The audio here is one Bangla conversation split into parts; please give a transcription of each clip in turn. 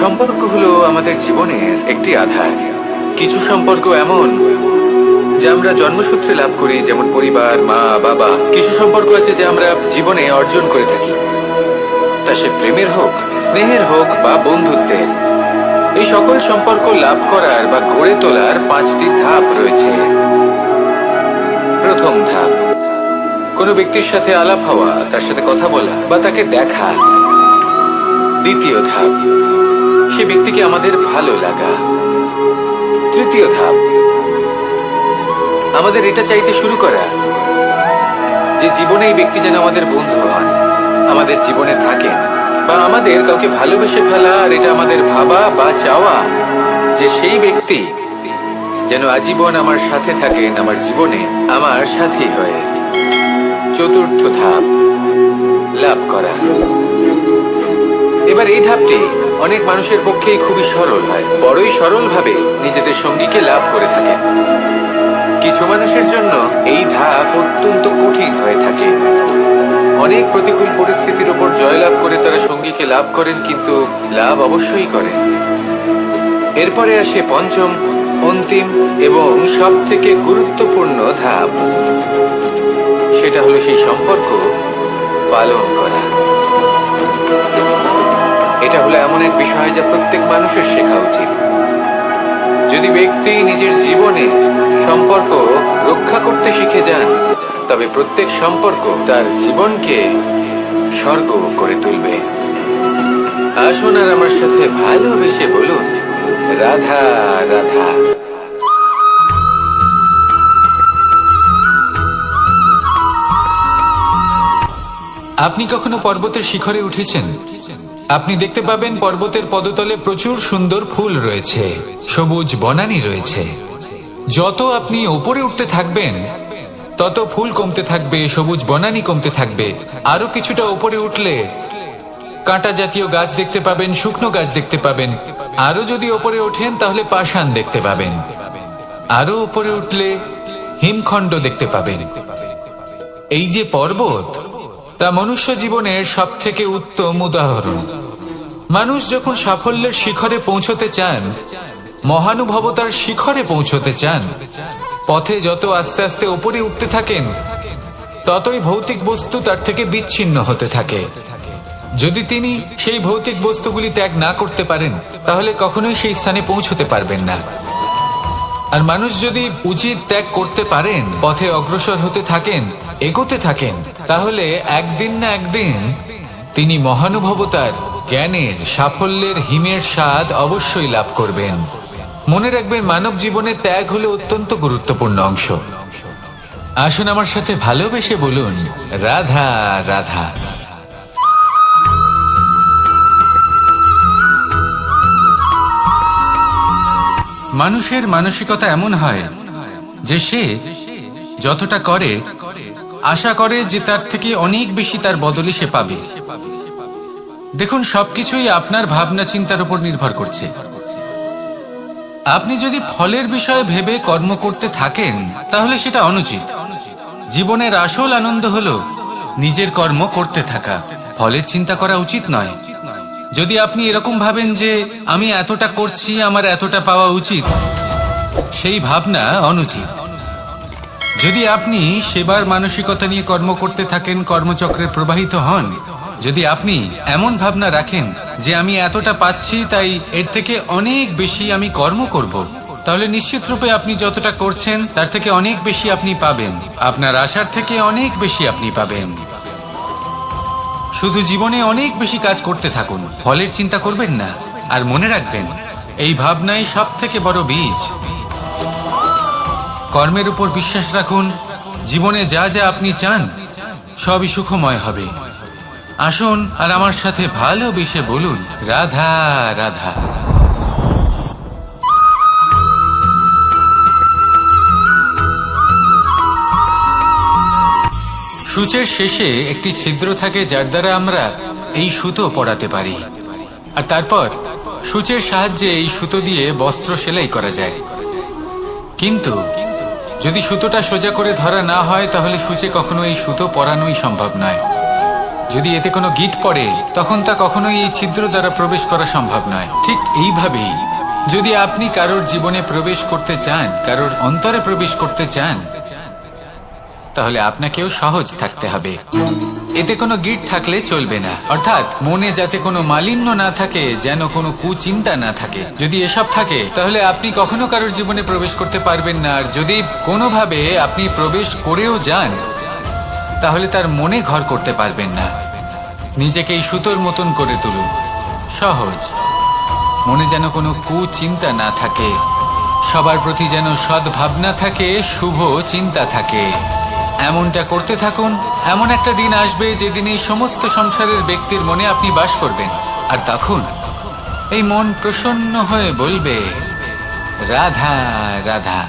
সম্পর্ক হলো আমাদের জীবনের একটি আধার। কিছু সম্পর্ক এমন যে আমরা জন্মসূত্রে লাভ করি, যেমন পরিবার, মা, বাবা। কিছু সম্পর্ক আছে যে আমরা জীবনে অর্জন করে থাকি, তা সে প্রেমের হোক, স্নেহের হোক বা বন্ধুত্বের। এই সকল সম্পর্ক লাভ করার বা গড়ে তোলার 5টি ধাপ রয়েছে। প্রথম ধাপ, কোনো ব্যক্তির সাথে আলাপ হওয়া, তার সাথে কথা বলা বা তাকে দেখা। দ্বিতীয় ধাপ, সে ব্যক্তিকে আমাদের ভালো লাগা। তৃতীয় ধাপ, আমাদের এটা চাইতে শুরু করা যে জীবনে এই ব্যক্তি যেন আমাদের বন্ধু হন, আমাদের জীবনে থাকেন, বা আমাদের কাউকে ভালোবেসে ফেলা। আর এটা আমাদের ভাবা বা চাওয়া যে সেই ব্যক্তি যেন আজীবন আমার সাথে থাকেন, আমার জীবনে আমার সাথী হয়ে। চতুর্থ ধাপ, লাভ করা। এবার এই ধাপটি অনেক মানুষের পক্ষেই খুবই সরল হয়, বড়ই সরলভাবে নিজেদের সঙ্গীকে লাভ করে থাকে। কিছু মানুষের জন্য এই ধাপ অত্যন্ত কঠিন হয়ে থাকে। অনেক প্রতিকূল পরিস্থিতির উপর জয়লাভ করে তারা সঙ্গীকে লাভ করেন, কিন্তু লাভ অবশ্যই করেন। এরপরে আসে পঞ্চম, অন্তিম এবং সব থেকে গুরুত্বপূর্ণ ধাপ। সেটা হলো সেই সম্পর্ক পালন করা। এটা হলো এমন এক বিষয় যা প্রত্যেক মানুষের শেখা উচিত। যদি ব্যক্তি নিজের জীবনে সম্পর্ক রক্ষা করতে শিখে যান, তবে প্রত্যেক সম্পর্ক তার জীবনকে স্বর্গ করে তুলবে। আসুন আর আমার সাথে ভালোবেসে বলুন, রাধা রাধা। আপনি কখনো পর্বতের শিখরে উঠেছেন? আপনি দেখতে পাবেন পর্বতের পদতলে প্রচুর সুন্দর ফুল রয়েছে, সবুজ বনানী রয়েছে। যত আপনি উপরে উঠতে থাকবেন তত ফুল কমতে থাকবে, সবুজ বনানী কমতে থাকবে। আরো কিছুটা উপরে উঠলে কাঁটা জাতীয় গাছ দেখতে পাবেন, শুকনো গাছ দেখতে পাবেন। আরো যদি উপরে ওঠেন তাহলে পাষাণ দেখতে পাবেন। আরো উপরে উঠলে হিমখণ্ড দেখতে পাবেন। এই যে পর্বত, তা মনুষ্য জীবনের সব থেকে উত্তম উদাহরণ। মানুষ যখন সাফল্যের শিখরে পৌঁছতে চান, মহানুভবতার শিখরে পৌঁছতে চান, পথে যত আস্তে আস্তে উপরে উঠতে থাকেন, ততই ভৌতিক বস্তু তার থেকে বিচ্ছিন্ন হতে থাকে। যদি তিনি সেই ভৌতিক বস্তুগুলি ত্যাগ না করতে পারেন, তাহলে কখনোই সেই স্থানে পৌঁছতে পারবেন না। আর মানুষ যদি উচিত ত্যাগ করতে পারেন, পথে অগ্রসর হতে থাকেন, এগোতে থাকেন, তাহলে একদিন না একদিন তিনি মহানুভবতার, জ্ঞানের, সাফল্যের হিমের স্বাদ অবশ্যই লাভ করবেন। মনে রাখবেন, মানব জীবনে ত্যাগ হলো অত্যন্ত গুরুত্বপূর্ণ অংশ। আসুন আমার সাথে ভালোবেসে বলুন, রাধা রাধা। মানুষের মানসিকতা এমন হয় যে সে যতটা করে আশা করে যে তার থেকে অনেক বেশি তার বদলে সে পাবে। দেখুন, সবকিছুই আপনার ভাবনা চিন্তার উপর নির্ভর করছে। আপনি যদি ফলের বিষয়ে ভেবে কর্ম করতে থাকেন, তাহলে সেটা অনুচিত। জীবনের আসল আনন্দ হলো নিজের কর্ম করতে থাকা, ফলের চিন্তা করা উচিত নয়। যদি আপনি এরকম ভাবেন যে আমি এতটা করছি, আমার এতটা পাওয়া উচিত, সেই ভাবনা অনুচিত। যদি আপনি সেবার মানসিকতা নিয়ে কর্ম করতে থাকেন, কর্মচক্রে প্রবাহিত হন, যদি আপনি এমন ভাবনা রাখেন যে আমি এতটা পাচ্ছি, তাই এর থেকে অনেক বেশি আমি কর্ম করব, তাহলে নিশ্চিত রূপে আপনি যতটা করছেন তার থেকে অনেক বেশি আপনি পাবেন। আপনার আশার থেকে অনেক বেশি আপনি পাবেন। শুধু জীবনে অনেক বেশি কাজ করতে থাকুন, ফলের চিন্তা করবেন না। আর মনে রাখবেন, এই ভাবনাই সব থেকে বড় বীজ। কর্মের উপর বিশ্বাস রাখুন। জীবনে যা যা আপনি চান সবই সুখময় হবে। আসুন আর আমার সাথে ভালোবেসে বলুন, রাধা রাধা। সূচের শেষে একটি ছিদ্র থাকে, যার দ্বারা আমরা এই সুতো পরাতে পারি। আর তারপর সূচের সাহায্যে এই সুতো দিয়ে বস্ত্র সেলাই করা যায়। কিন্তু যদি সুতোটা সোজা করে ধরা না হয়, তাহলে সূচে কখনো এই সুতো পরানোই সম্ভব নয়। যদি এতে কোনো গিঁট পড়ে তখন তা কখনোই এই ছিদ্র দ্বারা প্রবেশ করা সম্ভব নয়। ঠিক এইভাবেই যদি আপনি কারোর জীবনে প্রবেশ করতে চান, কারোর অন্তরে প্রবেশ করতে চান, তাহলে আপনাকেও সহজ থাকতে হবে। এতে কোনো গিঁট থাকলে চলবে না, অর্থাৎ মনে যাতে কোনো মালিন্য না থাকে, যেন কোনো কুচিন্তা না থাকে। যদি এসব থাকে তাহলে আপনি কখনো কারোর জীবনে প্রবেশ করতে পারবেন না। আর যদি কোনোভাবে আপনি প্রবেশ করেও যান তাহলে তার মনে ঘর করতে পারবেন না। নিজেকে এই সুতোর মতন করে তুলুন, সহজ। মনে যেন কোনো কুচিন্তা না থাকে, সবার প্রতি যেন সদ্ভাবনা থাকে, শুভ চিন্তা থাকে। এমনটা করতে থাকুন। এমন একটা দিন আসবে যেদিন এই সমস্ত সংসারের ব্যক্তির মনে আপনি বাস করবেন, আর তখন এই মন প্রসন্ন হয়ে বলবে, রাধা রাধা।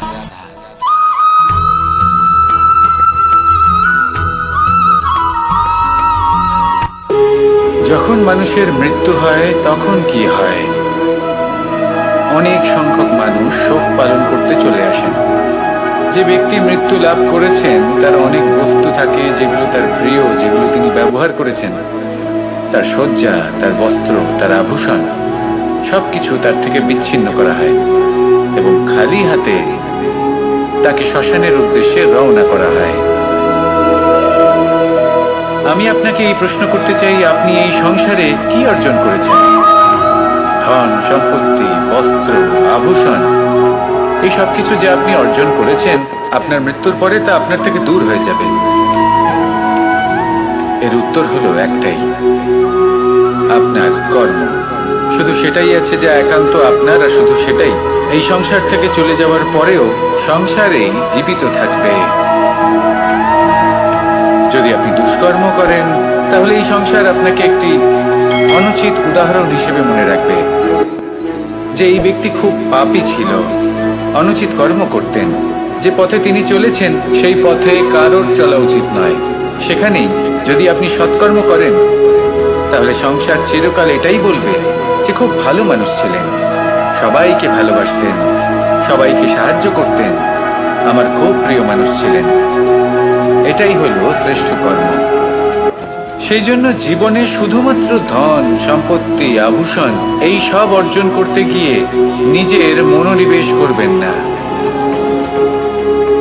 যখন মানুষের মৃত্যু হয় তখন কি হয়? অনেক সংখ্যক মানুষ শোক পালন করতে চলে আসেন। যে ব্যক্তি মৃত্যু লাভ করেছেন তার অনেক বস্তু থাকে যেগুলো তার প্রিয়, যেগুলো তিনি ব্যবহার করেছেন। তার শয্যা, তার বস্ত্র, তার আভূষণ সবকিছু তার থেকে বিচ্ছিন্ন করা হয় এবং খালি হাতে তাকে শ্মশানের উদ্দেশ্যে রওনা করা হয়। আমি আপনাকে এই প্রশ্ন করতে চাই, আপনি এই সংসারে কি অর্জন করেছেন? ধন সম্পত্তি, বস্ত্র, আভূষণ, এই সব কিছু যে আপনি অর্জন করেছেন, আপনার মৃত্যুর পরে তা আপনার থেকে দূর হয়ে যাবে। এর উত্তর হলো একটাই, আপনার কর্ম। শুধু সেটাই আছে যা একান্ত আপনার, আর শুধু সেটাই এই সংসার থেকে চলে যাওয়ার পরেও সংসারেই জীবিত থাকবে। যদি আপনি দুষ্কর্ম করেন তাহলে এই সংসার আপনাকে একটি অনুচিত উদাহরণ হিসেবে মনে রাখবে যে এই ব্যক্তি খুব পাপী ছিল, অনুচিত কর্ম করতেন। যে পথে তিনি চলেছেন সেই পথে কারোর চলা উচিত নয়। সেখানেই যদি আপনি সৎকর্ম করেন তাহলে সংসার চিরকাল এটাই বলবে যে খুব ভালো মানুষ ছিলেন, সবাইকে ভালোবাসতেন, সবাইকে সাহায্য করতেন, আমার খুব প্রিয় মানুষ ছিলেন। এটাই হলো শ্রেষ্ঠ কর্ম। সেই জন্য জীবনে শুধুমাত্র ধন সম্পত্তি, আভূষণ এই সব অর্জন করতে গিয়ে নিজের মনোনিবেশ করবেন না।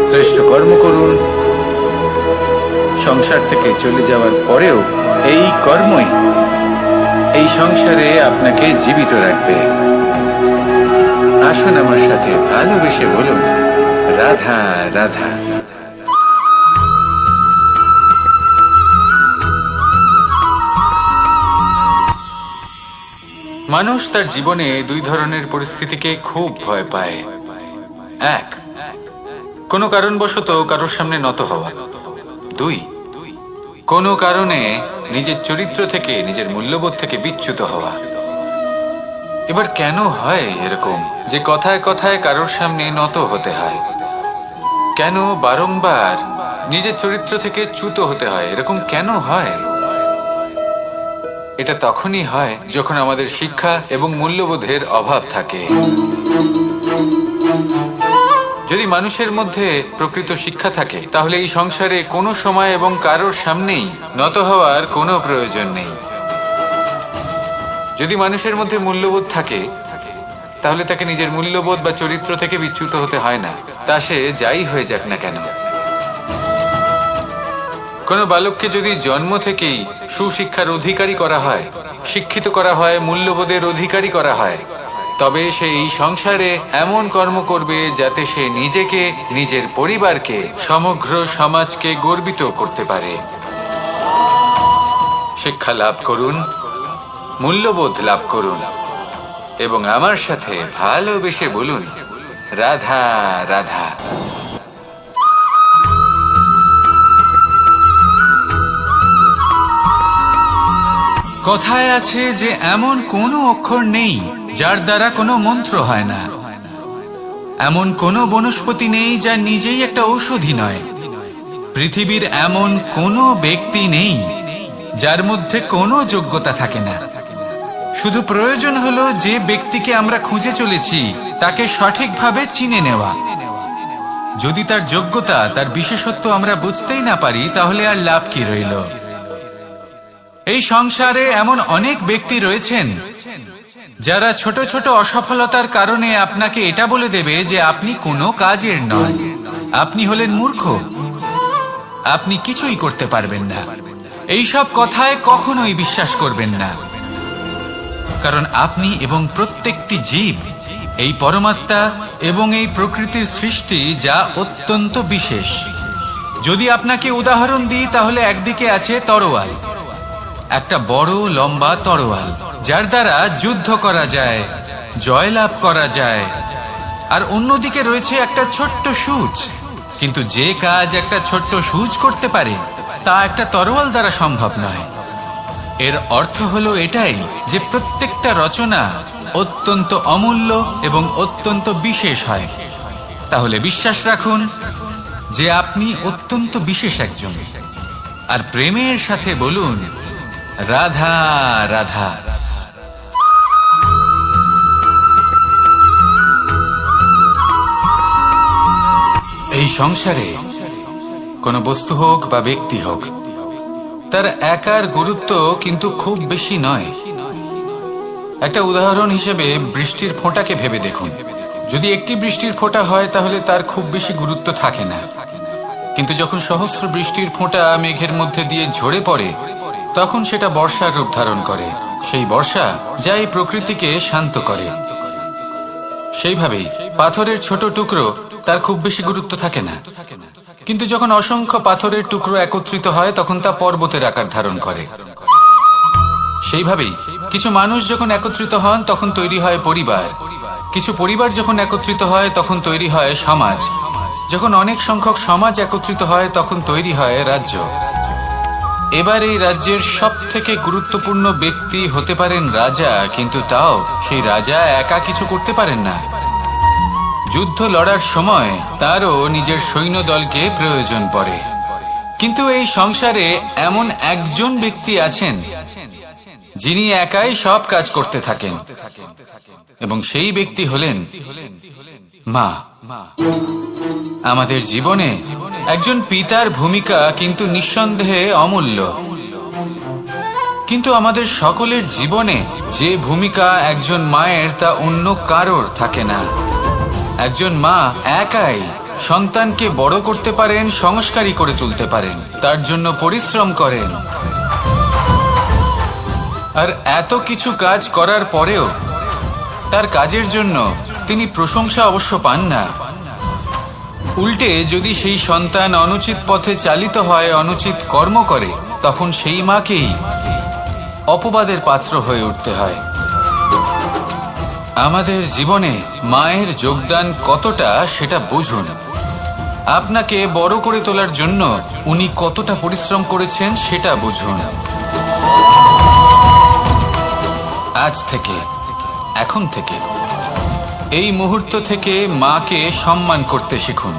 শ্রেষ্ঠ কর্ম করুন। সংসার থেকে চলে যাওয়ার পরেও এই কর্মই এই সংসারে আপনাকে জীবিত রাখবে। আসুন আমার সাথে ভালোবেসে বলুন, রাধা রাধা। মানুষ তার জীবনে দুই ধরনের পরিস্থিতিকে খুব ভয় পায়। এক, কোনো কারণবশত কারোর সামনে নত হওয়া। দুই, কোনো কারণে নিজের চরিত্র থেকে, নিজের মূল্যবোধ থেকে বিচ্যুত হওয়া। এবার কেন হয় এরকম যে কথায় কথায় কারোর সামনে নত হতে হয়? কেন বারংবার নিজের চরিত্র থেকে চ্যুত হতে হয়? এরকম কেন হয়? এটা তখনই হয় যখন আমাদের শিক্ষা এবং মূল্যবোধের অভাব থাকে। যদি মানুষের মধ্যে প্রকৃত শিক্ষা থাকে তাহলে এই সংসারে কোনো সময় এবং কারোর সামনেই নত হওয়ার কোনো প্রয়োজন নেই। যদি মানুষের মধ্যে মূল্যবোধ থাকে তাহলে তাকে নিজের মূল্যবোধ বা চরিত্র থেকে বিচ্যুত হতে হয় না, তা সে যাই হয়ে যাক না কেন। কোনো বালককে যদি জন্ম থেকেই সুশিক্ষার অধিকারী করা হয়, শিক্ষিত করা হয়, মূল্যবোধের অধিকারী করা হয়, তবে সে এই সংসারে এমন কর্ম করবে যাতে সে নিজেকে, নিজের পরিবারকে, সমগ্র সমাজকে গর্বিত করতে পারে। শিক্ষা লাভ করুন, মূল্যবোধ লাভ করুন এবং আমার সাথে ভালোবেসে বলুন, রাধা রাধা। কথায় আছে যে এমন কোনো অক্ষর নেই যার দ্বারা কোনো মন্ত্র হয় না, এমন কোনো বনস্পতি নেই যা নিজেই একটা ঔষধি নয়, পৃথিবীর এমন কোনো ব্যক্তি নেই যার মধ্যে কোনো যোগ্যতা থাকে না। শুধু প্রয়োজন হলো যে ব্যক্তিকে আমরা খুঁজে চলেছি তাকে সঠিকভাবে চিনে নেওয়া। যদি তার যোগ্যতা, তার বিশেষত্ব আমরা বুঝতেই না পারি তাহলে আর লাভ কি রইল? এই সংসারে এমন অনেক ব্যক্তি রয়েছেন যারা ছোট ছোট অসফলতার কারণে আপনাকে এটা বলে দেবে যে আপনি কোনো কাজের নন, আপনি হলেন মূর্খ, আপনি কিছুই করতে পারবেন না। এইসব কথায় কখনোই বিশ্বাস করবেন না, কারণ আপনি এবং প্রত্যেকটি জীব এই পরমাত্মা এবং এই প্রকৃতির সৃষ্টি, যা অত্যন্ত বিশেষ। যদি আপনাকে উদাহরণ দিই তাহলে একদিকে আছে তরোয়াল, একটা বড় লম্বা তরোয়াল যার দ্বারা যুদ্ধ করা যায়, জয়লাভ করা যায়। আর অন্যদিকে রয়েছে একটা ছোট্ট সূচ, কিন্তু যে কাজ একটা ছোট্ট সূচ করতে পারে তা একটা তরোয়াল দ্বারা সম্ভব নয়। এর অর্থ হলো এটাই যে প্রত্যেকটা রচনা অত্যন্ত অমূল্য এবং অত্যন্ত বিশেষ হয়। তাহলে বিশ্বাস রাখুন যে আপনি অত্যন্ত বিশেষ একজন, আর প্রেমের সাথে বলুন রাধা রাধা। এই সংসারে কোনো বস্তু হোক বা ব্যক্তি হোক, তার একার গুরুত্ব কিন্তু খুব বেশি নয়। একটা উদাহরণ হিসেবে বৃষ্টির ফোঁটাকে ভেবে দেখুন। যদি একটি বৃষ্টির ফোঁটা হয় তাহলে তার খুব বেশি গুরুত্ব থাকে না, কিন্তু যখন সহস্র বৃষ্টির ফোঁটা মেঘের মধ্যে দিয়ে ঝরে পড়ে তখন সেটা বর্ষার রূপ ধারণ করে। সেই বর্ষা যা এই প্রকৃতিকে শান্ত করে। সেইভাবেই পাথরের ছোট টুকরো, তার খুব বেশি গুরুত্ব থাকে না, কিন্তু যখন অসংখ্য পাথরের টুকরো একত্রিত হয় তখন তা পর্বতের আকার ধারণ করে। সেইভাবেই কিছু মানুষ যখন একত্রিত হন তখন তৈরি হয় পরিবার, কিছু পরিবার যখন একত্রিত হয় তখন তৈরি হয় সমাজ, যখন অনেক সংখ্যক সমাজ একত্রিত হয় তখন তৈরি হয় রাজ্য। এবার এই রাজ্যের সব থেকে গুরুত্বপূর্ণ ব্যক্তি হতে পারেন রাজা, কিন্তু তাও সেই রাজা একা কিছু করতে পারেন না। যুদ্ধ লড়ার সময় তারও নিজের সৈন্যদলকে প্রয়োজন পড়ে। কিন্তু এই সংসারে এমন একজন ব্যক্তি আছেন যিনি একাই সব কাজ করতে থাকেন, এবং সেই ব্যক্তি হলেন মা। আমাদের জীবনে একজন পিতার ভূমিকা কিন্তু নিঃসন্দেহে অমূল্য, কিন্তু আমাদের সকলের জীবনে যে ভূমিকা একজন মায়ের তা অন্য কারোর থাকে না। একজন মা একাই সন্তানকে বড় করতে পারেন, সংস্কারী করে তুলতে পারেন, তার জন্য পরিশ্রম করেন। আর এত কিছু কাজ করার পরেও তার কাজের জন্য তিনি প্রশংসা অবশ্য পান না। উল্টে যদি সেই সন্তান অনুচিত পথে চালিত হয়, অনুচিত কর্ম করে, তখন সেই মাকেই অপবাদের পাত্র হয়ে উঠতে হয়। আমাদের জীবনে মায়ের যোগদান কতটা সেটা বুঝুন। আপনাকে বড় করে তোলার জন্য উনি কতটা পরিশ্রম করেছেন সেটা বুঝুন। আজ থেকে, এখন থেকে, এই মুহূর্ত থেকে মাকে সম্মান করতে শিখুন।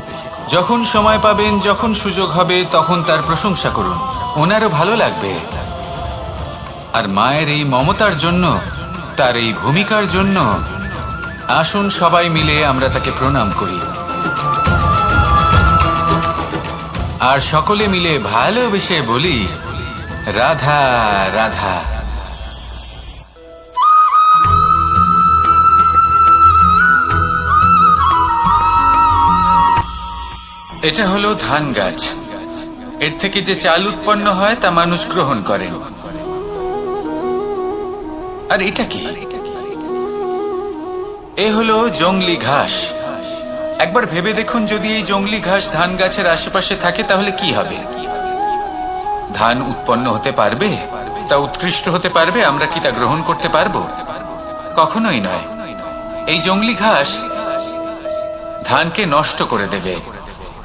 যখন সময় পাবেন, যখন সুযোগ হবে, তখন তার প্রশংসা করুন, ওনারও ভালো লাগবে। আর মায়ের এই মমতার জন্য, তার এই ভূমিকার জন্য আসুন সবাই মিলে আমরা তাকে প্রণাম করি, আর সকলে মিলে ভালোবেসে বলি রাধা রাধা। এটা হলো ধান গাছ। এর থেকে যে চাল উৎপন্ন হয় তা মানুষ গ্রহণ করেন। আর এটা কি? এ হলো জংলি ঘাস। একবার ভেবে দেখুন, যদি এই জংলি ঘাস ধান গাছের আশেপাশে থাকে তাহলে কি হবে? ধান উৎপন্ন হতে পারবে? তা উৎকৃষ্ট হতে পারবে? আমরা কি তা গ্রহণ করতে পারবো? কখনোই নয়। এই জংলি ঘাস ধানকে নষ্ট করে দেবে,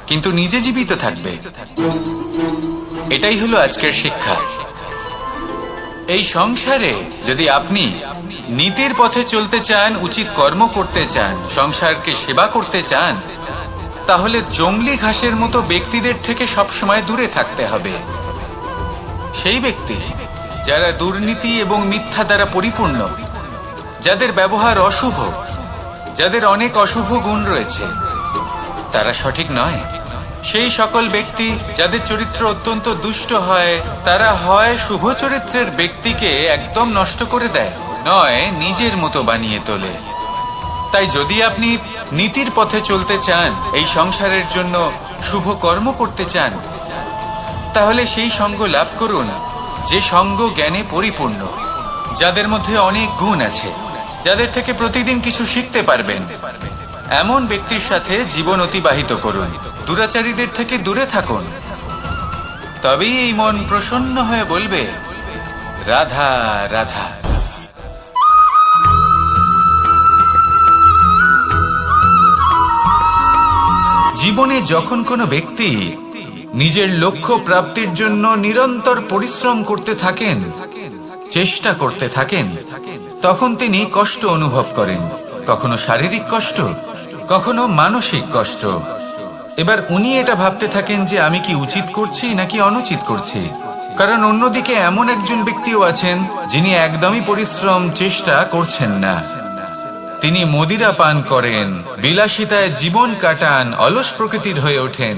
কিন্তু নিজে জীবিত থাকবে। এটাই হলো আজকের শিক্ষা। এই সংসারে যদি আপনি নীতির পথে চলতে চান, উচিত কর্ম করতে চান, সংসারকে সেবা করতে চান, তাহলে জংলি ঘাসের মতো ব্যক্তিদের থেকে সবসময় দূরে থাকতে হবে। সেই ব্যক্তি যারা দুর্নীতি এবং মিথ্যা দ্বারা পরিপূর্ণ, যাদের ব্যবহার অশুভ, যাদের অনেক অশুভ গুণ রয়েছে, তারা সঠিক নয়। সেই সকল ব্যক্তি যাদের চরিত্র অত্যন্ত দুষ্ট হয়, তারা হয় শুভ চরিত্রের ব্যক্তিকে একদম নষ্ট করে দেয়, নয় নিজের মতো বানিয়ে তোলে। তাই যদি আপনি নীতির পথে চলতে চান, এই সংসারের জন্য শুভ কর্ম করতে চান, তাহলে সেই সঙ্গ লাভ করুন যে সঙ্গ জ্ঞানে পরিপূর্ণ, যাদের মধ্যে অনেক গুণ আছে, যাদের থেকে প্রতিদিন কিছু শিখতে পারবেন। এমন ব্যক্তির সাথে জীবন অতিবাহিত করুন, দুরাচারীদের থেকে দূরে থাকুন। তবেই এই মন প্রসন্ন হয়ে বলবে, রাধা রাধা। জীবনে যখন কোনো ব্যক্তি নিজের লক্ষ্য প্রাপ্তির জন্য নিরন্তর পরিশ্রম করতে থাকেন, চেষ্টা করতে থাকেন, তখন তিনি কষ্ট অনুভব করেন, কখনো শারীরিক কষ্ট, কখনো মানসিক কষ্ট। এবার উনি এটা ভাবতে থাকেন যে আমি কি উচিত করছি নাকি অনুচিত করছি। কারণ অন্যদিকে এমন একজন ব্যক্তিও আছেন যিনি একদমই পরিশ্রম চেষ্টা করছেন না। তিনি মদিরা পান করেন, বিলাসিতায় জীবন কাটান, অলস প্রকৃতির হয়ে ওঠেন,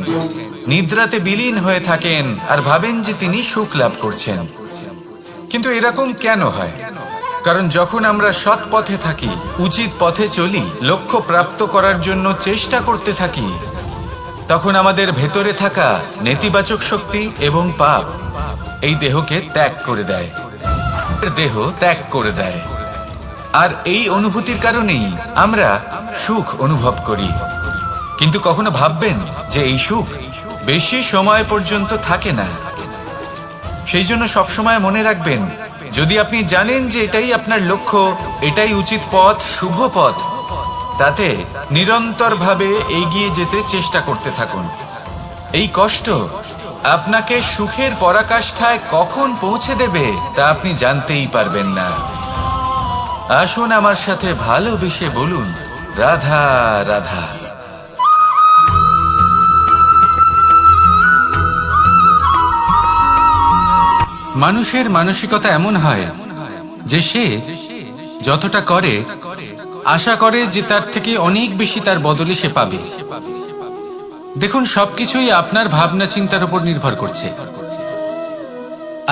নিদ্রাতে বিলীন হয়ে থাকেন আর ভাবেন যে তিনি সুখ লাভ করছেন। কিন্তু এরকম কেন হয়? কারণ যখন আমরা সৎ পথে থাকি, উচিত পথে চলি, লক্ষ্য প্রাপ্ত করার জন্য চেষ্টা করতে থাকি, তখন আমাদের ভেতরে থাকা নেতিবাচক শক্তি এবং পাপ এই দেহকে ত্যাগ করে দেয়, দেহ ত্যাগ করে দেয়। আর এই অনুভূতির কারণেই আমরা সুখ অনুভব করি। কিন্তু কখনো ভাববেন যে এই সুখ বেশি সময় পর্যন্ত থাকে না। সেই জন্য সবসময় মনে রাখবেন, যদি আপনি জানেন যে এটাই আপনার লক্ষ্য, এটাই উচিত পথ, শুভ পথ, তাতে নিরন্তরভাবে এগিয়ে যেতে চেষ্টা করতে থাকুন। এই কষ্ট আপনাকে সুখের পরাকাষ্ঠায় কখন পৌঁছে দেবে তা আপনি জানতেই পারবেন না। আসুন আমার সাথে ভালোবেসে বলুন, রাধা রাধা। মানুষের মানসিকতা এমন হয় যে সে যতটা করে আশা করে যে তার থেকে অনেক বেশি তার বদলে সে পাবে। দেখুন, সবকিছুই আপনার ভাবনা চিন্তার উপর নির্ভর করছে।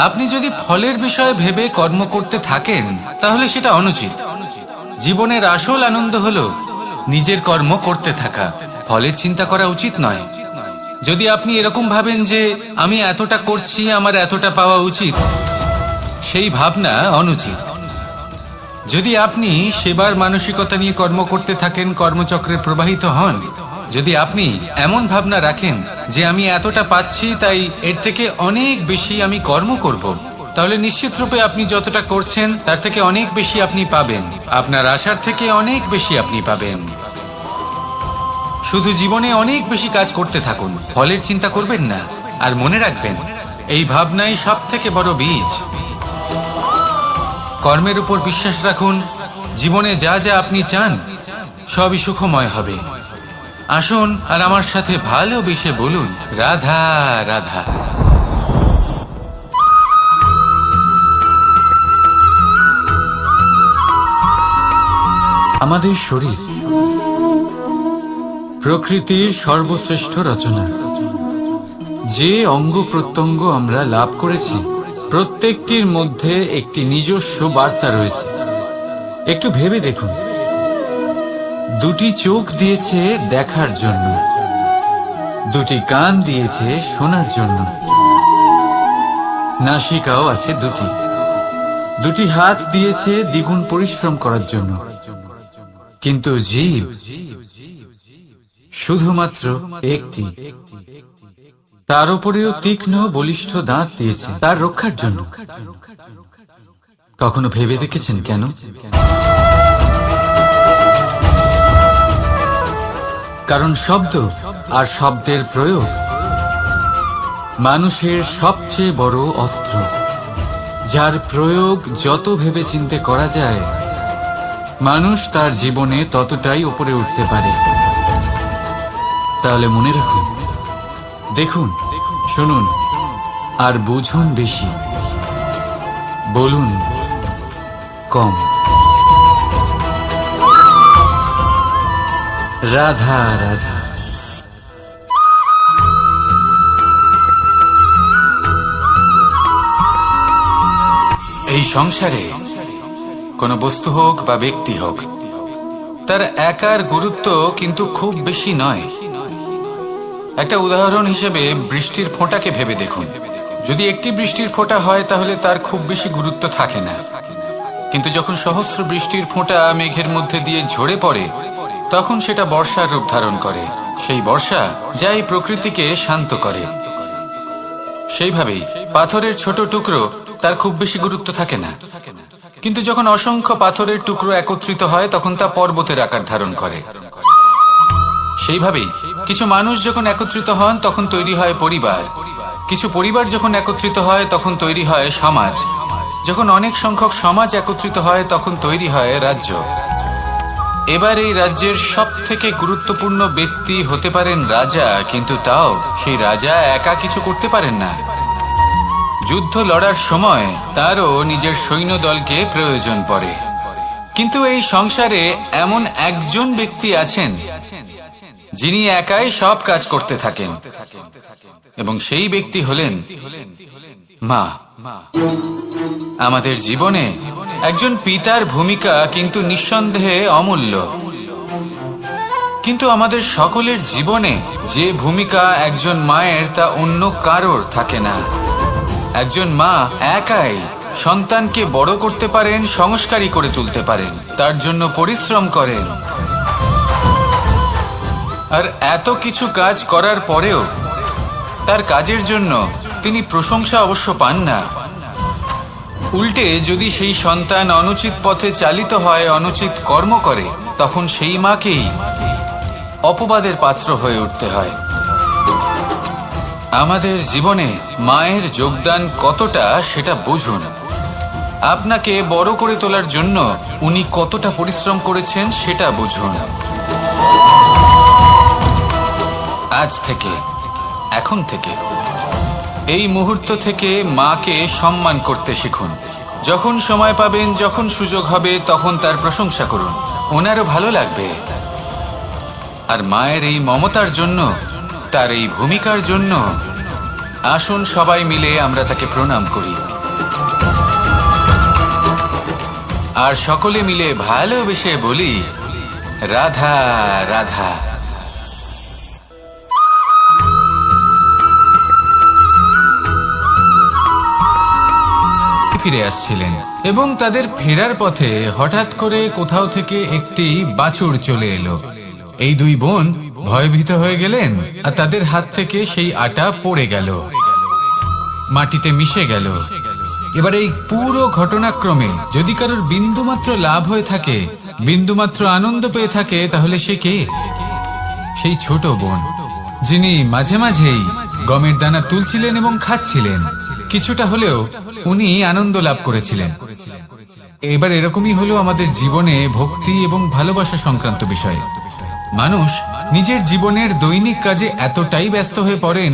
আপনি যদি ফলের বিষয়ে ভেবে কর্ম করতে থাকেন তাহলে সেটা অনুচিত। জীবনের আসল আনন্দ হলো নিজের কর্ম করতে থাকা, ফলের চিন্তা করা উচিত নয়। যদি আপনি এরকম ভাবেন যে আমি এতটা করছি, আমার এতটা পাওয়া উচিত, সেই ভাবনা অনুচিত। যদি আপনি সেবার মানসিকতা নিয়ে কর্ম করতে থাকেন, কর্মচক্রে প্রবাহিত হন, যদি আপনি এমন ভাবনা রাখেন যে আমি এতটা পাচ্ছি তাই এর থেকে অনেক বেশি আমি কর্ম করব, তাহলে নিশ্চিত রূপে আপনি যতটা করছেন তার থেকে অনেক বেশি আপনি পাবেন, আপনার আশার থেকে অনেক বেশি আপনি পাবেন। শুধু জীবনে অনেক বেশি কাজ করতে থাকুন, ফলের চিন্তা করবেন না। আর মনে রাখবেন, এই ভাবনাই সব থেকে বড় বীজ। কর্মের উপর বিশ্বাস রাখুন, জীবনে যা যা আপনি চান সবই সুখময় হবে। আসুন আর আমার সাথে ভালোবেসে বলুন, রাধা রাধা। আমাদের শরীর প্রকৃতির সর্বশ্রেষ্ঠ রচনা। যে অঙ্গ প্রত্যঙ্গ আমরা লাভ করেছি, প্রত্যেকটির মধ্যে একটি নিজস্ব বার্তা রয়েছে। একটু ভেবে দেখুন, দুটি চোখ দিয়েছে দেখার জন্য, দুটি কান দিয়েছে শোনার জন্য, নাসিকাও আছে দুটি, দুটি হাত দিয়েছে দ্বিগুণ পরিশ্রম করার জন্য। কিন্তু জীব শুধুমাত্র একটি, তার উপরেও তীক্ষ্ণ বলিষ্ঠ দাঁত দিয়েছে তার রক্ষার জন্য। কখনো ভেবে দেখেছেন কেন? কারণ শব্দ আর শব্দের প্রয়োগ মানুষের সবচেয়ে বড় অস্ত্র, যার প্রয়োগ যত ভেবে চিন্তে করা যায় মানুষ তার জীবনে ততটাই উপরে উঠতে পারে। তাহলে মনে রাখুন, দেখুন, শুনুন আর বুঝুন বেশি, বলুন কম। রাধা রাধা। এই সংসারে কোনো বস্তু হোক বা ব্যক্তি হোক, তার একার গুরুত্ব কিন্তু খুব বেশি নয়। একটা উদাহরণ হিসেবে বৃষ্টির ফোঁটাকে ভেবে দেখুন। যদি একটি বৃষ্টির ফোঁটা হয় তাহলে তার খুব বেশি গুরুত্ব থাকে না, কিন্তু যখন সহস্র বৃষ্টির ফোঁটা মেঘের মধ্যে দিয়ে ঝরে পড়ে, তখন সেটা বর্ষার রূপ ধারণ করে। সেই বর্ষা যা এই প্রকৃতিকে শান্ত করে। সেইভাবেই পাথরের ছোট টুকরো, তার খুব বেশি গুরুত্ব থাকে না, কিন্তু যখন অসংখ্য পাথরের টুকরো একত্রিত হয় তখন তা পর্বতের আকার ধারণ করে। সেইভাবেই কিছু মানুষ যখন একত্রিত হন তখন তৈরি হয় পরিবার, কিছু পরিবার যখন একত্রিত হয় তখন তৈরি হয় সমাজ, যখন অনেক সংখ্যক সমাজ একত্রিত হয় তখন তৈরি হয় রাজ্য। এবার এই রাজ্যের সব থেকে গুরুত্বপূর্ণ ব্যক্তি হতে পারেন রাজা, কিন্তু তাও সেই রাজা একা কিছু করতে পারেন না। যুদ্ধ লড়ার সময় তারও নিজের সৈন্যদলকে প্রয়োজন পড়ে। কিন্তু এই সংসারে এমন একজন ব্যক্তি আছেন যিনি একাই সব কাজ করতে থাকেন, এবং সেই ব্যক্তি হলেন মা। আমাদের জীবনে একজন পিতার ভূমিকা কিন্তু নিঃসন্দেহে অমূল্য, কিন্তু আমাদের সকলের জীবনে যে ভূমিকা একজন মায়ের তা অন্য কারোর থাকে না। একজন মা একাই সন্তানকে বড় করতে পারেন, সংস্কারী করে তুলতে পারেন, তার জন্য পরিশ্রম করেন। আর এত কিছু কাজ করার পরেও তার কাজের জন্য তিনি প্রশংসা অবশ্য পান না। উল্টে যদি সেই সন্তান অনুচিত পথে চালিত হয়, অনুচিত কর্ম করে, তখন সেই মাকেই অপবাদের পাত্র হয়ে উঠতে হয়। আমাদের জীবনে মায়ের যোগদান কতটা সেটা বুঝুন। আপনাকে বড় করে তোলার জন্য উনি কতটা পরিশ্রম করেছেন সেটা বুঝুন। আজ থেকে, এখন থেকে, এই মুহূর্ত থেকে মাকে সম্মান করতে শিখুন। যখন সময় পাবেন, যখন সুযোগ হবে, তখন তার প্রশংসা করুন, ওনারও ভালো লাগবে। আর মায়ের এই মমতার জন্য, তার এই ভূমিকার জন্য আসুন সবাই মিলে আমরা তাকে প্রণাম করি, আর সকলে মিলে ভালোবেসে বলি, রাধা রাধা। ফিরে আসছিলেন এবং তাদের ফেরার পথে হঠাৎ করে কোথাও থেকে একটি বাছুর চলে এলো। এই দুই বোন ভয়ভীত হয়ে গেলেন, আর তাদের হাত থেকে সেই আটা পড়ে গেল, মাটিতে মিশে গেল। এবার এই পুরো ঘটনাক্রমে যদি কারোর বিন্দুমাত্র লাভ হয়ে থাকে, বিন্দুমাত্র আনন্দ পেয়ে থাকে, তাহলে সে কে? সেই ছোট বোন, যিনি মাঝে মাঝেই গমের দানা তুলছিলেন এবং খাচ্ছিলেন। কিছুটা হলেও উনি আনন্দ লাভ করেছিলেন। এবার এরকমই হলো আমাদের জীবনে ভক্তি এবং ভালোবাসা সংক্রান্ত বিষয়। মানুষ নিজের জীবনের দৈনিক কাজে এতটাই ব্যস্ত হয়ে পড়েন,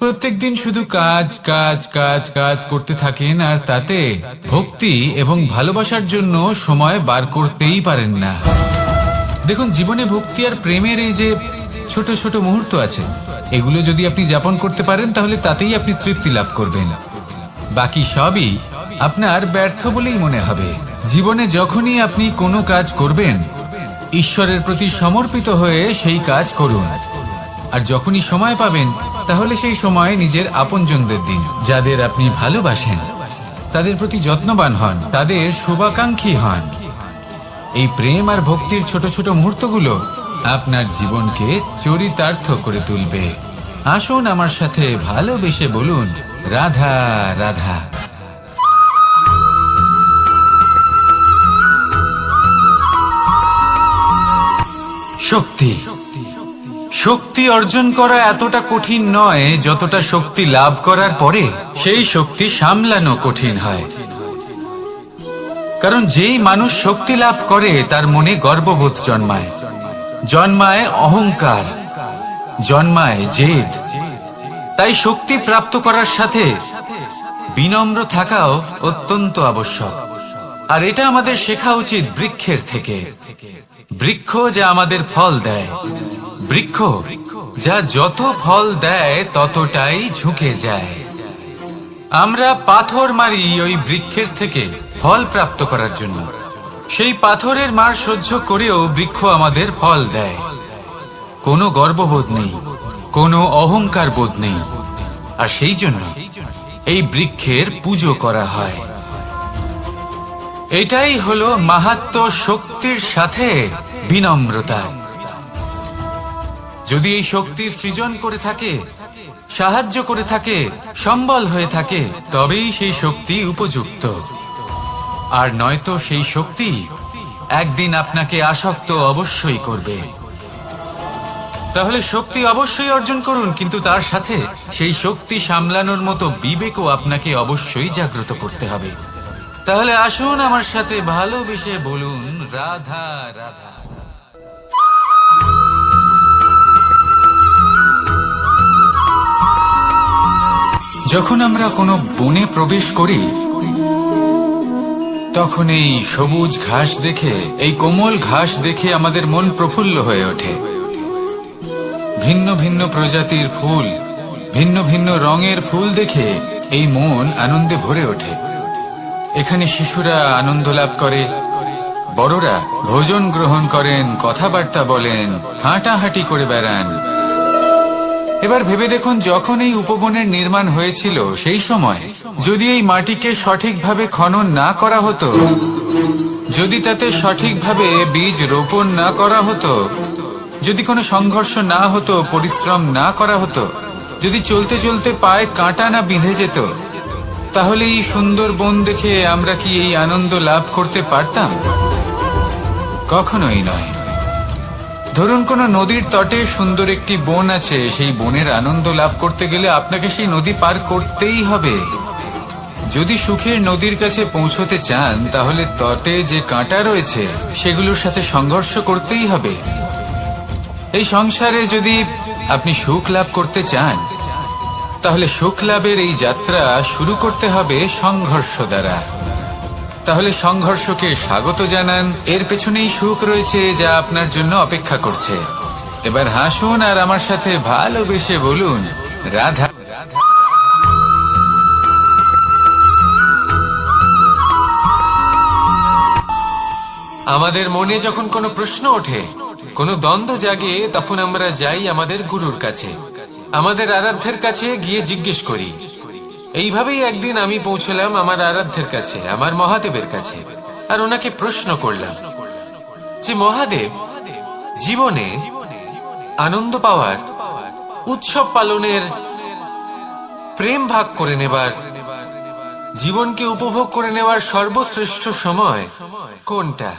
প্রত্যেকদিন শুধু কাজ কাজ কাজ কাজ করতে থাকেন, আর তাতে ভক্তি এবং ভালোবাসার জন্য সময় বার করতেই পারেন না। দেখুন, জীবনে ভক্তি আর প্রেমের এই যে ছোট ছোট মুহূর্ত আছে, এগুলো যদি আপনি যাপন করতে পারেন তাহলে তাতেই আপনি তৃপ্তি লাভ করবেন। বাকি সবই আপনার ব্যর্থ বলেই মনে হবে। জীবনে যখনই আপনি কোনো কাজ করবেন, ঈশ্বরের প্রতি সমর্পিত হয়ে সেই কাজ করুন। আর যখনই সময় পাবেন, তাহলে সেই সময় নিজের আপনজনদের দিন। যাদের আপনি ভালোবাসেন তাদের প্রতি যত্নবান হন, তাদের শুভাকাঙ্ক্ষী হন। এই প্রেম আর ভক্তির ছোট ছোট মুহূর্তগুলো আপনার জীবনকে চরিতার্থ করে তুলবে। আসুন আমার সাথে ভালোবেসে বলুন, রাধা রাধা। শক্তি, শক্তি অর্জন করা এতটা কঠিন নয় যতটা শক্তি লাভ করার পরে সেই শক্তি সামলানো কঠিন হয়। কারণ যেই মানুষ শক্তি লাভ করে তার মনে গর্ববোধ জন্মায়, জন্মায় অহংকার, জন্মায় জেদ। তাই শক্তি প্রাপ্ত করার সাথে বিনম্র থাকাও অত্যন্ত আবশ্যক। আর এটা আমাদের শেখা উচিত বৃক্ষের থেকে। বৃক্ষ যা আমাদের ফল দেয়, বৃক্ষ যা যত ফল দেয় ততটাই ঝুঁকে যায়। আমরা পাথর মারি ওই বৃক্ষের থেকে ফল প্রাপ্ত করার জন্য। সেই পাথরের মার সহ্য করেও বৃক্ষ আমাদের ফল দেয়। কোনো গর্ববোধ নেই, কোনো অহংকার বোধ নেই, আর সেই জন্য এই বৃক্ষের পুজো করা হয়। এটাই হলো মাহাত্ম্য, শক্তির সাথে বিনম্রতা। যদি এই শক্তি সৃজন করে থাকে, সাহায্য করে থাকে, সম্বল হয়ে থাকে, তবেই সেই শক্তি উপযুক্ত। আর নয়তো সেই শক্তি একদিন আপনাকে আসক্ত অবশ্যই করবে। তাহলে শক্তি অবশ্যই অর্জন করুন, কিন্তু তার সাথে সেই শক্তি সামলানোর মতো বিবেকও আপনাকে অবশ্যই জাগ্রত করতে হবে। তাহলে আসুন আমার সাথে ভালোবেসে বলুন, রাধা রাধা। যখন আমরা কোনো বনে প্রবেশ করি, তখন এই সবুজ ঘাস দেখে, এই কোমল ঘাস দেখে আমাদের মন প্রফুল্ল হয়ে ওঠে। ভিন্ন ভিন্ন প্রজাতির ফুল, ভিন্ন ভিন্ন রঙের ফুল দেখে এই মন আনন্দে ভরে ওঠে। এখানে শিশুরা আনন্দ লাভ করে, বড়রা ভোজন গ্রহণ করেন, কথাবার্তা বলেন, হাঁটাহাঁটি করে বেড়ান। এবার ভেবে দেখুন, যখন এই উপবনের নির্মাণ হয়েছিল সেই সময় যদি এই মাটিকে সঠিকভাবে খনন না করা হতো, যদি তাতে সঠিকভাবে বীজ রোপণ না করা হতো, যদি কোনো সংঘর্ষ না হতো, পরিশ্রম না করা হতো, যদি চলতে চলতে পায়ে কাঁটা না বিঁধে যেত, তাহলে এই সুন্দর বন দেখে আমরা কি এই আনন্দ লাভ করতে পারতাম? কখনোই নয়। ধরুন কোনো নদীর তটে সুন্দর একটি বন আছে, সেই বনের আনন্দ লাভ করতে গেলে আপনাকে সেই নদী পার করতেই হবে। যদি সুখের নদীর কাছে পৌঁছতে চান, তাহলে তটে যে কাঁটা রয়েছে সেগুলোর সাথে সংঘর্ষ করতেই হবে। এই সংসারে যদি আপনি সুখ লাভ করতে চান, তাহলে সুখ লাভের এই যাত্রা শুরু করতে হবে সংঘর্ষ দ্বারা। তাহলে সংঘর্ষকে স্বাগত জানান, এর পেছনেই সুখ রয়েছে যা আপনার জন্য অপেক্ষা করছে। এবার হাসুন আর আমার সাথে ভালোবেসে বলুন, রাধা। আমাদের মনে যখন কোনো প্রশ্ন ওঠে, কোনো দ্বন্দ্ব জাগে, তখন আমরা যাই আমাদের গুরুর কাছে, আমাদের আরাধ্যের কাছে গিয়ে জিজ্ঞেস করি। এইভাবেই একদিন আমি পৌঁছলাম আমার আরাধ্যের কাছে, আমার মহাদেবের কাছে, আর ওনাকে প্রশ্ন করলাম যে মহাদেব, জীবনে আনন্দ পাওয়ার, উৎসব পালনের, প্রেম ভাগ করে নেবার, জীবনকে উপভোগ করে নেওয়ার সর্বশ্রেষ্ঠ সময় কোনটা?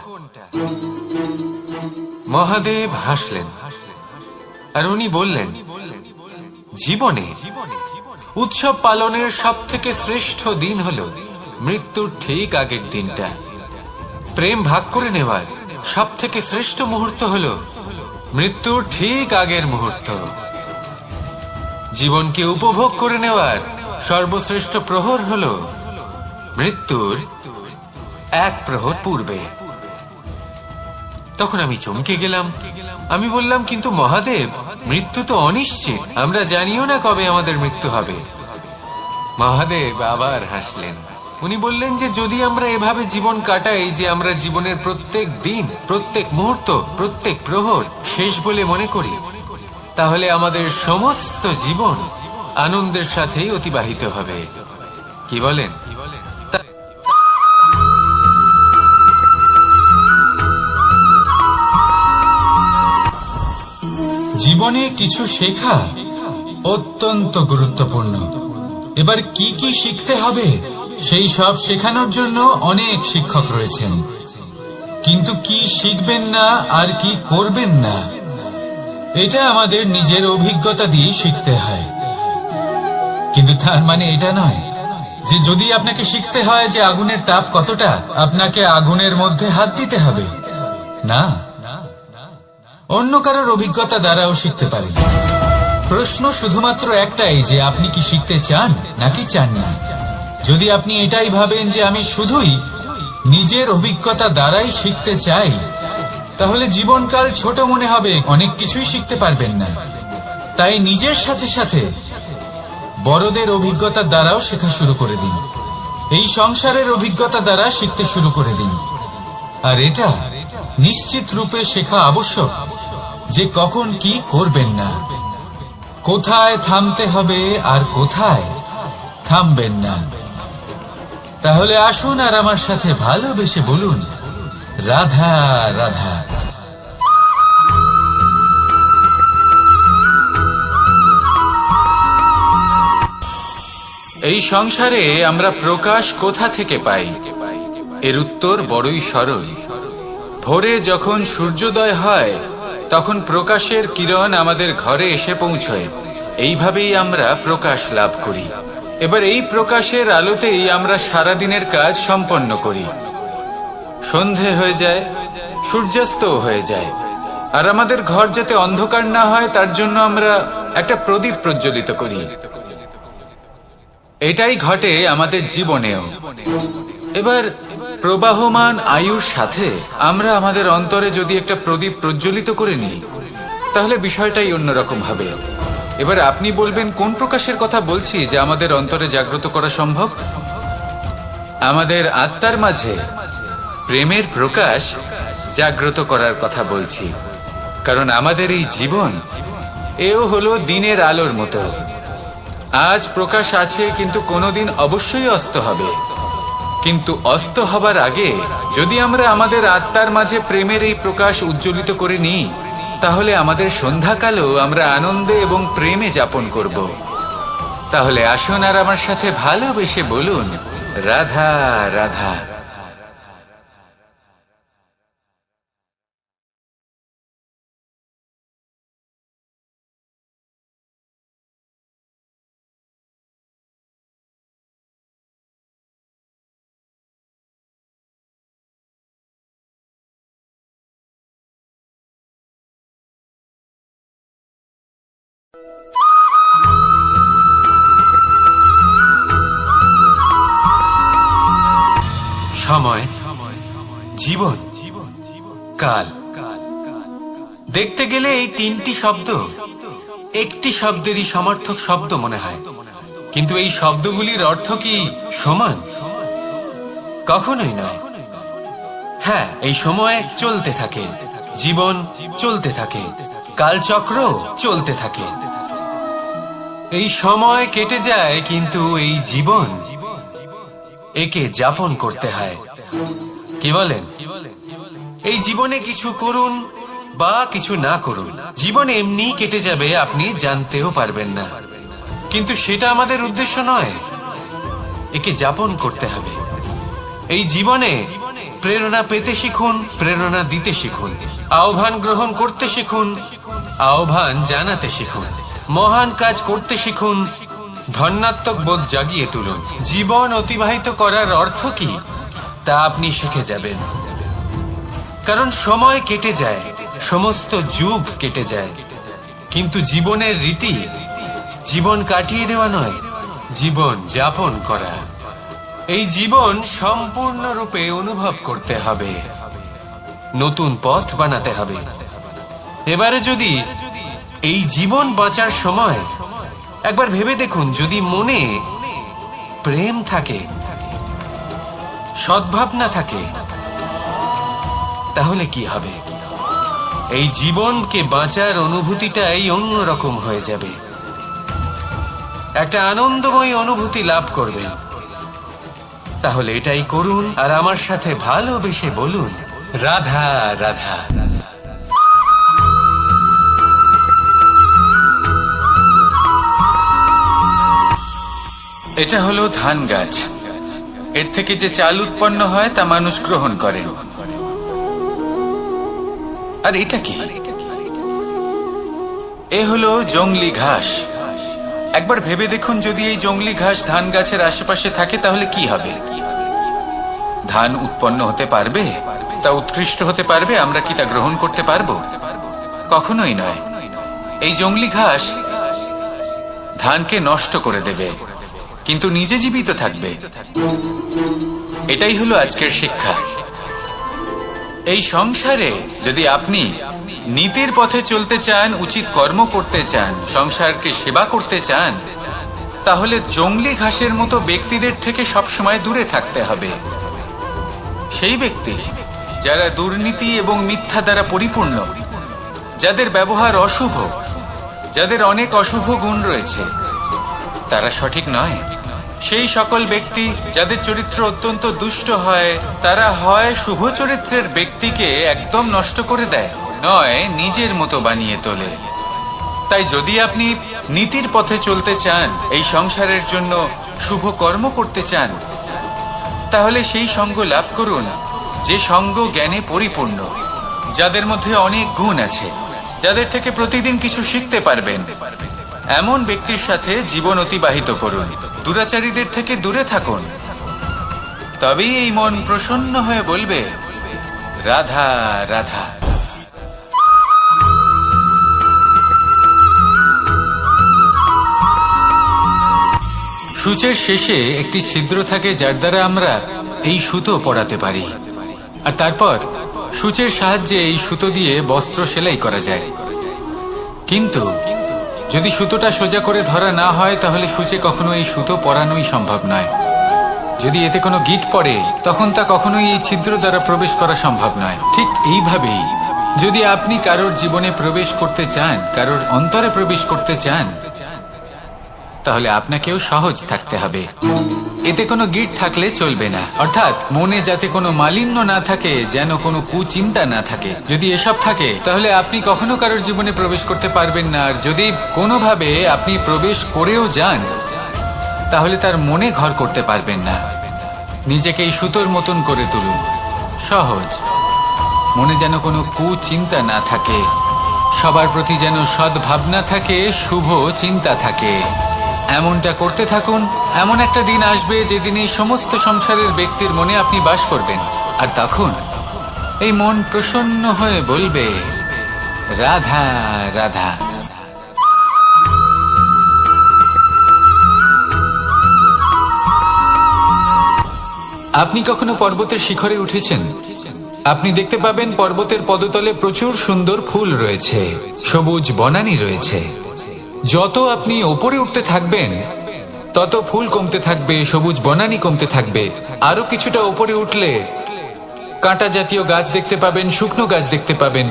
মহাদেব হাসলেন আর উনি বললেন, জীবনে উৎসব পালনের সব থেকে শ্রেষ্ঠ দিন হলো মৃত্যুর ঠিক আগের দিনটা। প্রেম ভাগ করে নেওয়ার সব থেকে শ্রেষ্ঠ মুহূর্ত হলো মৃত্যুর ঠিক আগের মুহূর্ত। জীবনকে উপভোগ করে নেওয়ার সর্বশ্রেষ্ঠ প্রহর হলো মৃত্যুর এক প্রহর পূর্বে। তখন আমি চমকে গেলাম। আমি বললাম, কিন্তু মহাদেব, মৃত্যু তো অনিশ্চিত, আমরা জানিও না কবে আমাদের মৃত্যু হবে। মহাদেব আবার হাসলেন। উনি বললেন যে যদি আমরা এভাবে জীবন কাটাই যে আমরা জীবনের প্রত্যেক দিন, প্রত্যেক মুহূর্ত, প্রত্যেক প্রহর শেষ বলে মনে করি, তাহলে আমাদের সমস্ত জীবন আনন্দের সাথেই অতিবাহিত হবে। কি বলেন? জীবনে কিছু শেখা অত্যন্ত গুরুত্বপূর্ণ। এবার কি কি শিখতে হবে সেই সব শেখানোর জন্য অনেক শিক্ষক রয়েছেন, কিন্তু কি শিখবেন না আর কি করবেন না, এটা আমাদের নিজের অভিজ্ঞতা দিয়ে শিখতে হয়। কিন্তু তার মানে এটা নয় যে যদি আপনাকে শিখতে হয় যে আগুনের তাপ কতটা, আপনাকে আগুনের মধ্যে হাত দিতে হবে। না, অন্য কারোর অভিজ্ঞতা দ্বারাও শিখতে পারেন। প্রশ্ন শুধুমাত্র একটাই যে আপনি কি শিখতে চান নাকি চান না। যদি আপনি এটাই ভাবেন যে আমি শুধুই নিজের অভিজ্ঞতা দ্বারাই শিখতে চাই, তাহলে জীবনকাল ছোট মনে হবে, অনেক কিছুই শিখতে পারবেন না। তাই নিজের সাথে সাথে বড়দের অভিজ্ঞতার দ্বারাও শেখা শুরু করে দিন। এই সংসারের অভিজ্ঞতা দ্বারা শিখতে শুরু করে দিন। আর এটা নিশ্চিত রূপে শেখা আবশ্যক যে কখন কি করবেন না, কোথায় থামতে হবে আর কোথায় থামবেন না। তাহলে আসুন আর আমার সাথে ভালোবেসে বলুন, রাধা রাধা। এই সংসারে আমরা প্রকাশ কোথা থেকে পাই? এর উত্তর বড়ই সরল। ভোরে যখন সূর্যোদয় হয় তখন প্রকাশের কিরণ আমাদের ঘরে এসে পৌঁছয়। এইভাবেই আমরা প্রকাশ লাভ করি। এবার এই প্রকাশের আলোতেই আমরা সারাদিনের কাজ সম্পন্ন করি। সন্ধে হয়ে যায়, সূর্যাস্ত হয়ে যায়, আর আমাদের ঘর যাতে অন্ধকার না হয় তার জন্য আমরা একটা প্রদীপ প্রজ্বলিত করি। এটাই ঘটে আমাদের জীবনেও। এবার প্রবাহমান আয়ুর সাথে আমরা আমাদের অন্তরে যদি একটা প্রদীপ প্রজ্বলিত করে নিই তাহলে বিষয়টাই অন্যরকম হবে। এবার আপনি বলবেন কোন প্রকাশের কথা বলছি যা আমাদের অন্তরে জাগ্রত করা সম্ভব? আমাদের আত্মার মাঝে প্রেমের প্রকাশ জাগ্রত করার কথা বলছি। কারণ আমাদের এই জীবন এও হলো দিনের আলোর মতো। আজ প্রকাশ আছে কিন্তু কোনোদিন অবশ্যই অস্ত হবে। কিন্তু অস্ত হবার আগে যদি আমরা আমাদের আত্মার মাঝে প্রেমের এই প্রকাশ উজ্জ্বলিত করে নিই তাহলে আমাদের সন্ধ্যাকালও আমরা আনন্দে এবং প্রেমে যাপন করব। তাহলে আসুন আর আমার সাথে ভালোবেসে বলুন, রাধা রাধা। সময়, জীবন, কাল। দেখতে গেলে এই তিনটি শব্দ একটি শব্দেরই সমার্থক শব্দ মনে হয়, কিন্তু এই শব্দগুলির অর্থ কি সমান? কখনোই নয়। হ্যাঁ, এই সময় চলতে থাকে, জীবন চলতে থাকে, কালচক্র চলতে থাকে। এই সময় কেটে যায় কিন্তু এই জীবন একে যাপন করতে হয়। কি বলেন? এই জীবনে কিছু করুন বা কিছু না করুন, জীবন এমনি কেটে যাবে, আপনি জানতেও পারবেন না। কিন্তু সেটা আমাদের উদ্দেশ্য নয়, একে যাপন করতে হবে। এই জীবনে প্রেরণা পেতে শিখুন, প্রেরণা দিতে শিখুন, আহ্বান গ্রহণ করতে শিখুন, আহ্বান জানাতে শিখুন, মহান কাজ করতে শিখুন, ধন্যাত্মক বোধ জাগিয়ে তুলুন। জীবন অতিবাহিত করার অর্থ কি তা আপনি শিখে যাবেন। কারণ সময় কেটে যায়, সমস্ত যুগ কেটে যায়, কিন্তু জীবনের রীতি জীবন কাটিয়ে দেওয়া নয়, জীবন যাপন করা। এই জীবন সম্পূর্ণরূপে অনুভব করতে হবে, নতুন পথ বানাতে হবে। এবারে যদি এই জীবন বাঁচার সময় একবার ভেবে দেখুন, যদি মনে প্রেম থাকে, সদ্ভাবনা থাকে, তাহলে কি হবে? এই জীবনকে বাঁচার অনুভূতিটাই অন্যরকম হয়ে যাবে, একটা আনন্দময় অনুভূতি লাভ করবেন। তাহলে এটাই করুন আর আমার সাথে ভালোবেসে বলুন, রাধা রাধা। এটা হলো ধান গাছ। এর থেকে যে চাল উৎপন্ন হয় তা মানুষ গ্রহণ করেন। আর এটা কি? এ হলো জংলি ঘাস। একবার ভেবে দেখুন, যদি এই জংলি ঘাস ধান গাছের আশেপাশে থাকে তাহলে কি হবে? ধান উৎপন্ন হতে পারবে? তা উৎকৃষ্ট হতে পারবে? আমরা কি তা গ্রহণ করতে পারবো? কখনোই নয়। এই জংলি ঘাস ধানকে নষ্ট করে দেবে, কিন্তু নিজে জীবিত থাকবে। এটাই হলো আজকের শিক্ষা। এই সংসারে যদি আপনি নীতির পথে চলতে চান, উচিত কর্ম করতে চান, সংসারকে সেবা করতে চান, তাহলে জংলি ঘাসের মতো ব্যক্তিদের থেকে সবসময় দূরে থাকতে হবে। সেই ব্যক্তি যারা দুর্নীতি এবং মিথ্যা দ্বারা পরিপূর্ণ, যাদের ব্যবহার অশুভ, যাদের অনেক অশুভ গুণ রয়েছে, তারা সঠিক নয়। সেই সকল ব্যক্তি যাদের চরিত্র অত্যন্ত দুষ্ট হয়, তারা হয় শুভ চরিত্রের ব্যক্তিকে একদম নষ্ট করে দেয়, নয় নিজের মতো বানিয়ে তোলে। তাই যদি আপনি নীতির পথে চলতে চান, এই সংসারের জন্য শুভ কর্ম করতে চান, তাহলে সেই সঙ্গ লাভ করুন যে সঙ্গ জ্ঞানে পরিপূর্ণ, যাদের মধ্যে অনেক গুণ আছে, যাদের থেকে প্রতিদিন কিছু শিখতে পারবেন। এমন ব্যক্তির সাথে জীবন অতিবাহিত করুন, দুরাচারীদের থেকে দূরে থাকুন। তবেই এই মন প্রসন্ন হয়ে বলবে, রাধা রাধা। সূচের শেষে একটি ছিদ্র থাকে, যার দ্বারা আমরা এই সুতো পরাতে পারি, আর তারপর সূচের সাহায্যে এই সুতো দিয়ে বস্ত্র সেলাই করা যায়। কিন্তু যদি সুতোটা সোজা করে ধরা না হয়, তাহলে সূচে কখনো এই সুতো পরানোই সম্ভব নয়। যদি এতে কোনো গিঁট পড়ে, তখন তা কখনোই এই ছিদ্র দ্বারা প্রবেশ করা সম্ভব নয়। ঠিক এইভাবেই যদি আপনি কারোর জীবনে প্রবেশ করতে চান, কারোর অন্তরে প্রবেশ করতে চান, তাহলে আপনাকেও সহজ থাকতে হবে। এতে কোনো গিঁট থাকলে চলবে না, অর্থাৎ মনে যাতে কোনো মালিন্য না থাকে, যেন কোনো কুচিন্তা না থাকে। যদি এসব থাকে, তাহলে আপনি কখনো কারোর জীবনে প্রবেশ করতে পারবেন না। আর যদি কোনোভাবে আপনি প্রবেশ করেও যান, তাহলে তার মনে ঘর করতে পারবেন না। নিজেকে এই সুতোর মতন করে তুলুন, সহজ। মনে যেন কোনো কুচিন্তা না থাকে, সবার প্রতি যেন সদ্ভাবনা থাকে, শুভ চিন্তা থাকে। এমনটা করতে থাকুন। এমন একটা দিন আসবে যেদিন এই সমস্ত সংসারের ব্যক্তির মনে আপনি বাস করবেন, আর তখন এই মন প্রসন্ন হয়ে বলবে, রাধা রাধা। আপনি কখনো পর্বতের শিখরে উঠেছেন? আপনি দেখতে পাবেন পর্বতের পদতলে প্রচুর সুন্দর ফুল রয়েছে, সবুজ বনানী রয়েছে। যত আপনি ওপরে উঠতে থাকবেন, তত ফুল কমতে থাকবে, সবুজ বনানী কমতে থাকবে। আরো কিছুটা ওপরে উঠলে কাঁটা জাতীয় গাছ দেখতে পাবেন, শুকনো গাছ দেখতে পাবেন।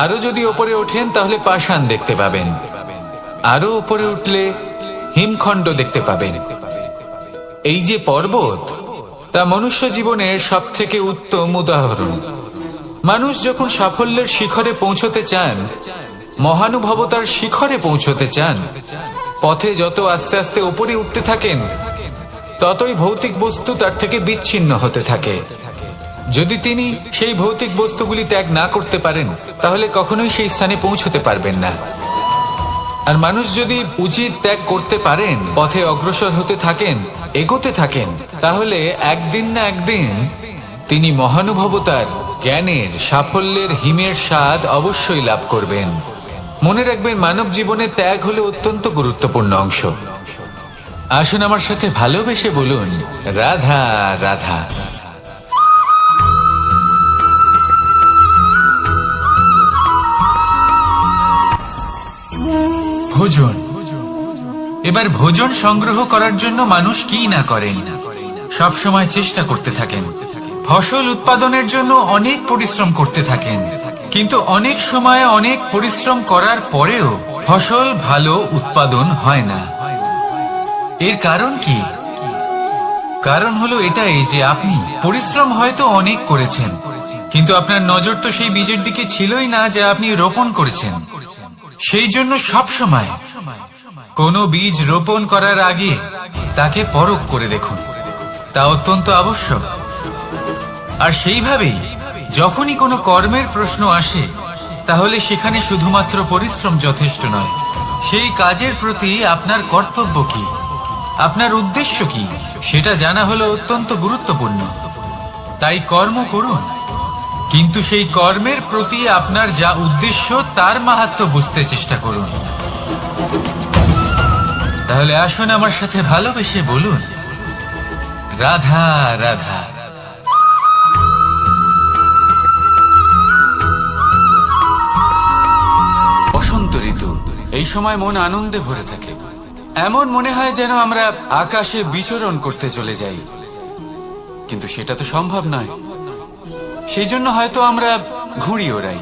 আরো যদি ওপরে ওঠেন, তাহলে পাষাণ দেখতে পাবেন। আরো ওপরে উঠলে হিমখণ্ড দেখতে পাবেন। এই যে পর্বত, তা মনুষ্য জীবনের সব থেকে উত্তম উদাহরণ। মানুষ যখন সাফল্যের শিখরে পৌঁছতে চান, মহানুভবতার শিখরে পৌঁছতে চান, পথে যত আস্তে আস্তে উপরে উঠতে থাকেন, ততই ভৌতিক বস্তু তার থেকে বিচ্ছিন্ন হতে থাকে। যদি তিনি সেই ভৌতিক বস্তুগুলি ত্যাগ না করতে পারেন, তাহলে কখনোই সেই স্থানে পৌঁছতে পারবেন না। আর মানুষ যদি উচিত ত্যাগ করতে পারেন, পথে অগ্রসর হতে থাকেন, এগোতে থাকেন, তাহলে একদিন না একদিন তিনি মহানুভবতার, জ্ঞানের, সাফল্যের হিমের স্বাদ অবশ্যই লাভ করবেন। মনে রাখবেন, মানব জীবনে ত্যাগ হলো অত্যন্ত গুরুত্বপূর্ণ অংশ। আসুন আমার সাথে ভালোবেসে বলুন, রাধা রাধা। ভোজন। এবার ভোজন সংগ্রহ করার জন্য মানুষ কি না করেন, সব সময় চেষ্টা করতে থাকেন। ফসল উৎপাদনের জন্য অনেক পরিশ্রম করতে থাকেন, কিন্তু অনেক সময় অনেক পরিশ্রম করার পরেও ফসল ভালো উৎপাদন হয় না। এর কারণ কি? কারণ হলো এটাই যে আপনি পরিশ্রম হয়তো অনেক করেছেন, কিন্তু আপনার নজর তো সেই বীজের দিকে ছিলই না যা আপনি রোপণ করেছেন। সেই জন্য সব সময় কোনো বীজ রোপণ করার আগে তাকে পরখ করে দেখুন, তা অত্যন্ত আবশ্যক। আর সেইভাবেই যখনই কোনো কর্মের প্রশ্ন আসে, তাহলে সেখানে শুধুমাত্র পরিশ্রম যথেষ্ট নয়। সেই কাজের প্রতি আপনার কর্তব্য কি, আপনার উদ্দেশ্য কি, সেটা জানা হলো অত্যন্ত গুরুত্বপূর্ণ। তাই কর্ম করুন, কিন্তু সেই কর্মের প্রতি আপনার যা উদ্দেশ্য, তার মাহাত্ম্য বুঝতে চেষ্টা করুন। তাহলে আসুন আমার সাথে ভালোবেসে বলুন, রাধা রাধা। বসন্ত ঋতু, এই সময় মন আনন্দে ভরে থাকে। এমন মনে হয় যেন আমরা আকাশে বিচরণ করতে চলে যাই, কিন্তু সেটা তো সম্ভব নয়। সেই জন্য হয়তো আমরা ঘুড়ি ওড়াই।